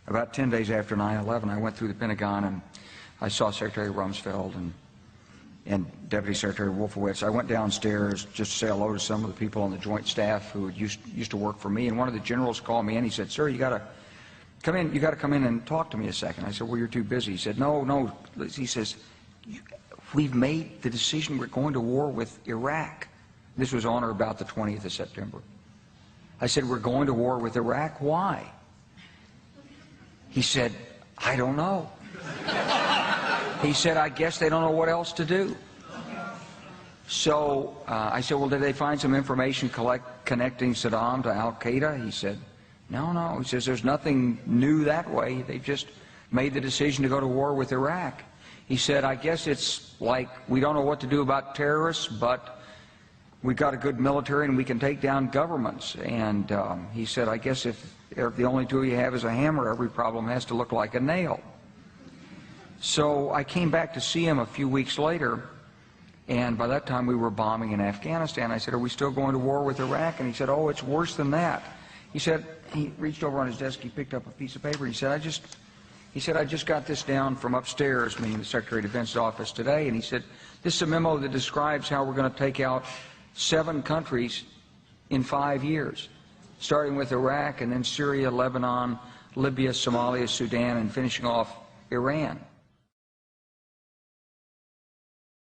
About 10 days after 9/11, I went through the Pentagon and I saw Secretary Rumsfeld and Deputy Secretary Wolfowitz. I went downstairs just to say hello to some of the people on the Joint Staff who used to work for me, and one of the generals called me in. He said, "Sir, you got to come in. You got to come in and talk to me a second." I said, "Well, you're too busy." He said, "No." He says, "We've made the decision. We're going to war with Iraq." This was on or about the 20th of September. I said, "We're going to war with Iraq. Why?" He said, "I don't know." He said, "I guess they don't know what else to do." So I said, "Well, did they find some information connecting Saddam to Al-Qaeda?" He said, No. He says, "There's nothing new that way. They've just made the decision to go to war with Iraq." He said, "I guess it's like we don't know what to do about terrorists, but we've got a good military and we can take down governments." And he said, "I guess if the only tool you have is a hammer, every problem has to look like a nail." So I came back to see him a few weeks later, and by that time we were bombing in Afghanistan. I said, "Are we still going to war with Iraq?" And he said, "Oh, it's worse than that." He said, he reached over on his desk, he picked up a piece of paper, and he said, I just got this down from upstairs," meaning the Secretary of Defense's office today, and he said, "This is a memo that describes how we're going to take out 7 countries in 5 years, starting with Iraq and then Syria, Lebanon, Libya, Somalia, Sudan, and finishing off Iran."